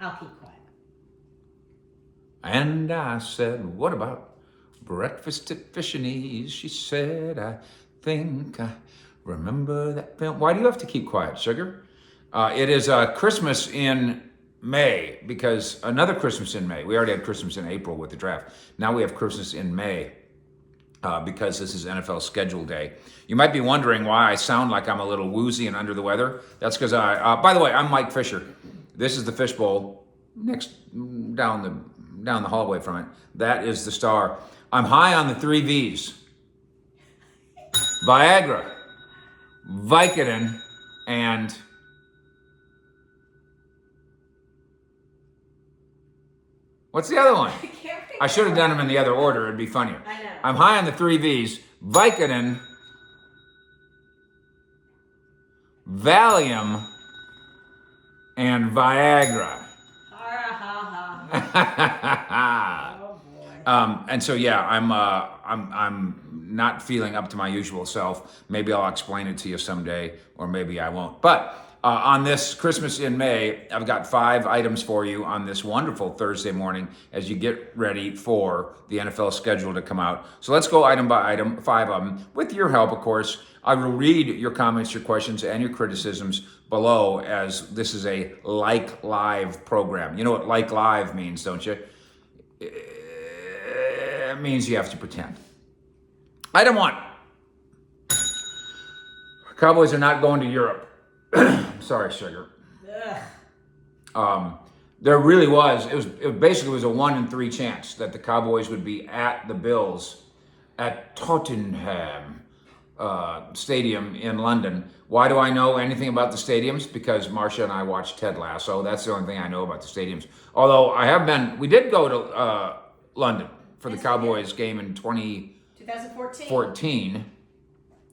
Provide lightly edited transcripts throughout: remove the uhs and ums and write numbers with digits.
I'll keep quiet. And I said, what about breakfast at Fish and Ease? She said, I think I remember that film. Why do you have to keep quiet, sugar? It is Christmas in May, because another Christmas in May. We already had Christmas in April with the draft. Now we have Christmas in May. Because this is NFL schedule day. You might be wondering why I sound like I'm a little woozy and under the weather. That's because by the way, I'm Mike Fisher. This is the fishbowl next down the hallway from it. That is the Star. I'm high on the three V's: Viagra, Vicodin, and what's the other one? I should have done them in the other order. It'd be funnier. I know. I'm high on the three V's: Vicodin, Valium, and Viagra. Ha ha. Oh boy. And so yeah, I'm not feeling up to my usual self. Maybe I'll explain it to you someday, or maybe I won't. But on this Christmas in May, I've got 5 items for you on this wonderful Thursday morning as you get ready for the NFL schedule to come out. So let's go item by item, 5 of them, with your help, of course. I will read your comments, your questions, and your criticisms below, as this is a like live program. You know what like live means, don't you? It means you have to pretend. Item 1. Cowboys are not going to Europe. Sorry, sugar. There really was. It basically was a 1 in 3 chance that the Cowboys would be at the Bills at Tottenham Stadium in London. Why do I know anything about the stadiums? Because Marcia and I watched Ted Lasso. That's the only thing I know about the stadiums. Although we did go to London for the Cowboys game in 2014,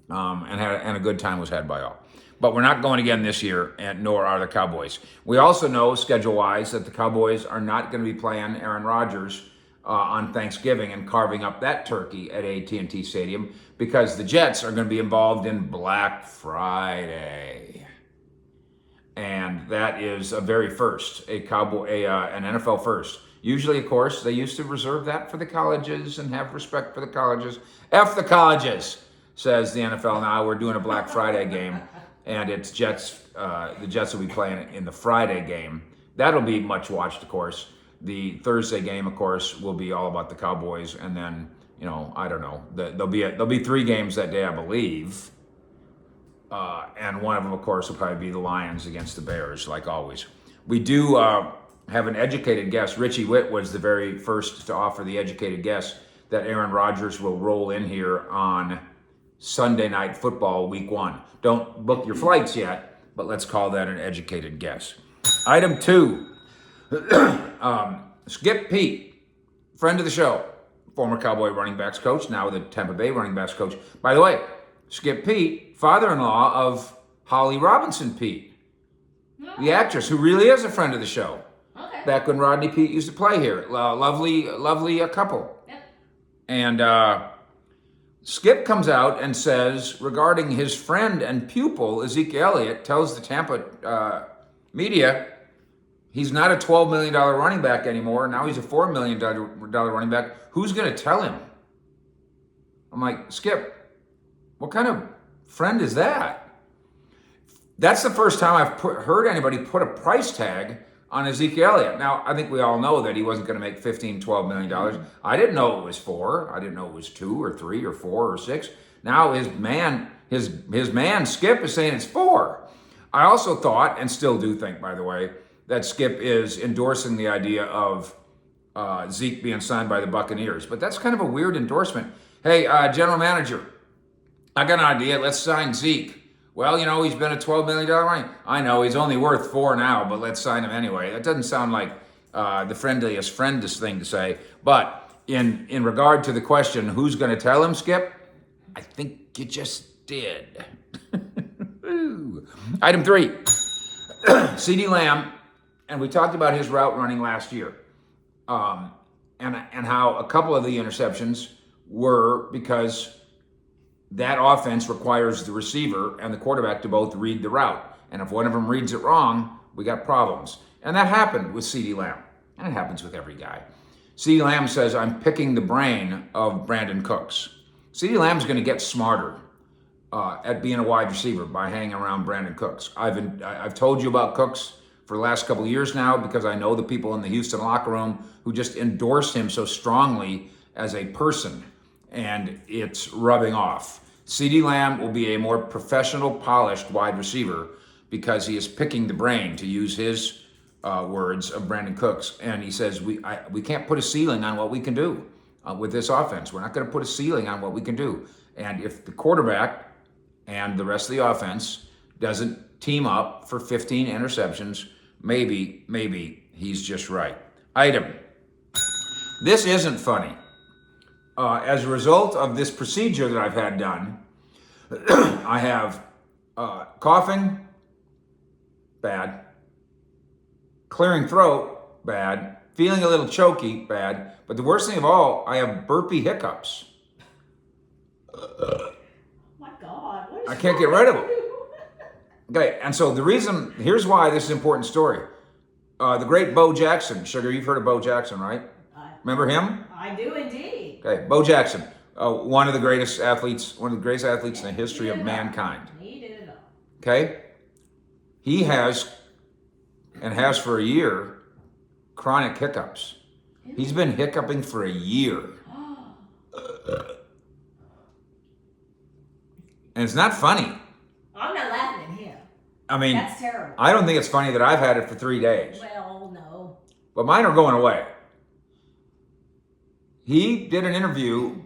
and a good time was had by all. But we're not going again this year, and nor are the Cowboys. We also know, schedule-wise, that the Cowboys are not going to be playing Aaron Rodgers on Thanksgiving and carving up that turkey at AT&T Stadium, because the Jets are going to be involved in Black Friday. And that is a very first, an NFL first. Usually, of course, they used to reserve that for the colleges and have respect for the colleges. F the colleges, says the NFL now. We're doing a Black Friday game. And it's Jets. The Jets will be playing in the Friday game. That'll be much watched, of course. The Thursday game, of course, will be all about the Cowboys. And then, I don't know. There'll be 3 games that day, I believe. And one of them, of course, will probably be the Lions against the Bears, like always. We do have an educated guess. Richie Witt was the very first to offer the educated guess that Aaron Rodgers will roll in here on Sunday Night Football Week 1. Don't book your flights yet, but let's call that an educated guess. Item 2. Skip Peete, friend of the show, former Cowboy running backs coach, now the Tampa Bay running backs coach. By the way, Skip Peete, father-in-law of Holly Robinson Peete, the actress, who really is a friend of the show. Okay. Back when Rodney Peete used to play here. Lovely couple. Yep. And Skip comes out and says, regarding his friend and pupil, Ezekiel Elliott, tells the Tampa media he's not a $12 million running back anymore. Now he's a $4 million running back. Who's going to tell him? I'm like, Skip, what kind of friend is that? That's the first time I've heard anybody put a price tag on Ezekiel Elliott. Now, I think we all know that he wasn't going to make $15-12 million. I didn't know it was 4. I didn't know it was 2 or 3 or 4 or 6. Now his man Skip is saying it's 4. I also thought, and still do think, by the way, that Skip is endorsing the idea of Zeke being signed by the Buccaneers. But that's kind of a weird endorsement. Hey, general manager, I got an idea. Let's sign Zeke. Well, he's been a $12 million running. I know, he's only worth 4 now, but let's sign him anyway. That doesn't sound like the friendliest thing to say. But in regard to the question, who's going to tell him, Skip? I think you just did. Item 3, CeeDee Lamb, and we talked about his route running last year, and how a couple of the interceptions were because that offense requires the receiver and the quarterback to both read the route. And if one of them reads it wrong, we got problems. And that happened with CeeDee Lamb. And it happens with every guy. CeeDee Lamb says, I'm picking the brain of Brandon Cooks. CeeDee Lamb's going to get smarter at being a wide receiver by hanging around Brandon Cooks. I've told you about Cooks for the last couple of years now because I know the people in the Houston locker room who just endorse him so strongly as a person, and it's rubbing off. CeeDee Lamb will be a more professional, polished wide receiver because he is picking the brain, to use his words, of Brandon Cooks. And he says, we can't put a ceiling on what we can do with this offense. We're not going to put a ceiling on what we can do. And if the quarterback and the rest of the offense doesn't team up for 15 interceptions, maybe he's just right. Item. This isn't funny. As a result of this procedure that I've had done, I have coughing, bad. Clearing throat, bad. Feeling a little choky, bad. But the worst thing of all, I have burpy hiccups. My God. What is I can't get rid of them. Okay, and so here's why this is an important story. The great Bo Jackson, Sugar, you've heard of Bo Jackson, right? Remember him? I do indeed. Okay, Bo Jackson, one of the greatest athletes in the history of mankind. He did it all. Okay? He has for a year, chronic hiccups. He's been hiccuping for a year. And it's not funny. I'm not laughing at him. I mean, That's terrible. I don't think it's funny that I've had it for 3 days. Well, no. But mine are going away. He did an interview,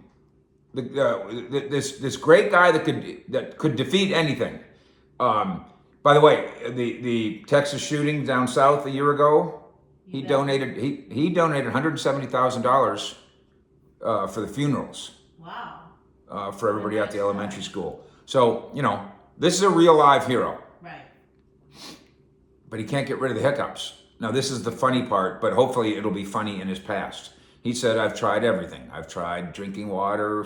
this great guy that could defeat anything. By the way, the Texas shooting down south a year ago, he donated $170,000 for the funerals. Wow. For everybody at the elementary school. So, this is a real live hero. Right. But he can't get rid of the hiccups. Now, this is the funny part, but hopefully it'll be funny in his past. He said, I've tried everything. I've tried drinking water,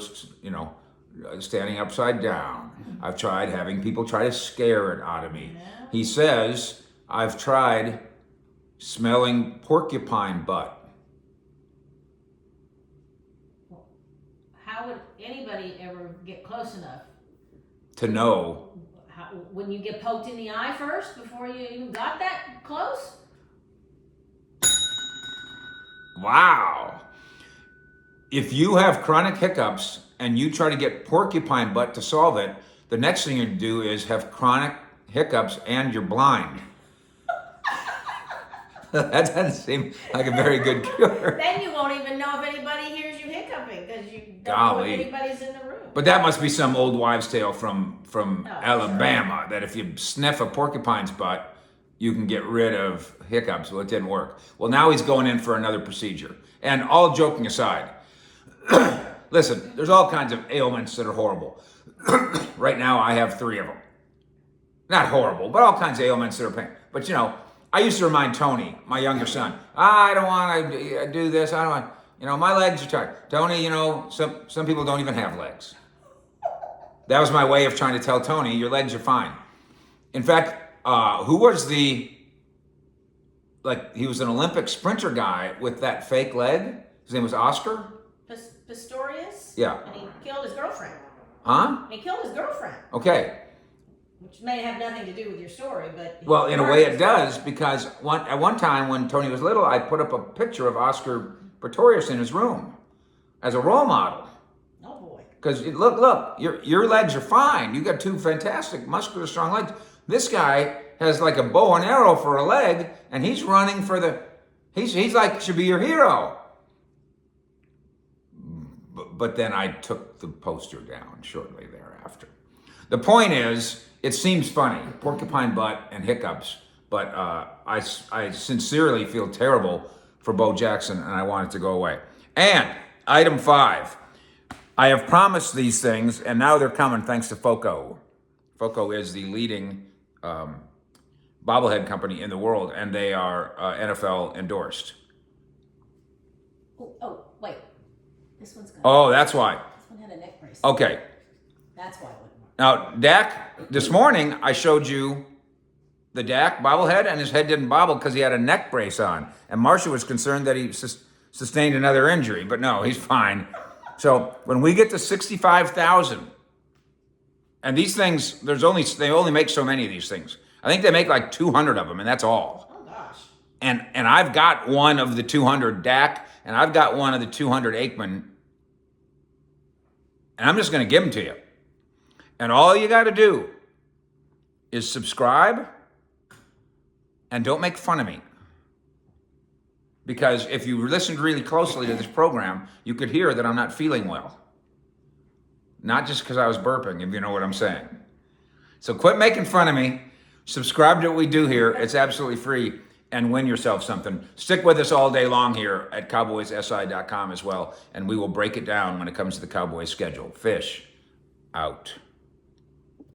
standing upside down. I've tried having people try to scare it out of me. Yeah. He says, I've tried smelling porcupine butt. How would anybody ever get close enough To know. Wouldn't you get poked in the eye first before you even got that close? Wow. If you have chronic hiccups and you try to get porcupine butt to solve it, the next thing you do is have chronic hiccups and you're blind. That doesn't seem like a very good cure. Then you won't even know if anybody hears you hiccuping because you don't know if anybody's in the room. But that must be some old wives' tale from Alabama, that if you sniff a porcupine's butt, you can get rid of hiccups. Well, it didn't work. Well, now he's going in for another procedure. And all joking aside, listen, there's all kinds of ailments that are horrible. Right now, I have 3 of them. Not horrible, but all kinds of ailments that are pain. But I used to remind Tony, my younger son, I don't want to do this. I don't want, my legs are tired. Tony, some people don't even have legs. That was my way of trying to tell Tony, your legs are fine. In fact, who was he was an Olympic sprinter guy with that fake leg. His name was Oscar. Pistorius? Yeah. And he killed his girlfriend. Huh? And he killed his girlfriend. Okay. Which may have nothing to do with your story, but... Well, in a way it does, because at one time when Tony was little, I put up a picture of Oscar Pistorius in his room as a role model. Oh, boy. Because, look, your legs are fine. You got 2 fantastic, muscular, strong legs. This guy has like a bow and arrow for a leg, and he's running for the... He's like, should be your hero. But then I took the poster down shortly thereafter. The point is, it seems funny, porcupine butt and hiccups, but I sincerely feel terrible for Bo Jackson, and I want it to go away. And item 5, I have promised these things, and now they're coming thanks to Foco. Foco is the leading bobblehead company in the world, and they are NFL endorsed. Oh, wait. This one's got... Oh, that's why. This one had a neck brace. Okay. That's why it wouldn't work. Now, Dak, this morning I showed you the Dak bobblehead, and his head didn't bobble because he had a neck brace on. And Marcia was concerned that he sustained another injury, but no, he's fine. So when we get to 65,000, and these things, they only make so many of these things. I think they make like 200 of them, and that's all. Oh gosh. And I've got one of the 200 Dak, and I've got one of the 200 Aikman, and I'm just going to give them to you. And all you got to do is subscribe and don't make fun of me. Because if you listened really closely to this program, you could hear that I'm not feeling well. Not just because I was burping, if you know what I'm saying. So quit making fun of me. Subscribe to what we do here. It's absolutely free. And win yourself something. Stick with us all day long here at cowboyssi.com as well. And we will break it down when it comes to the Cowboys schedule. Fish out.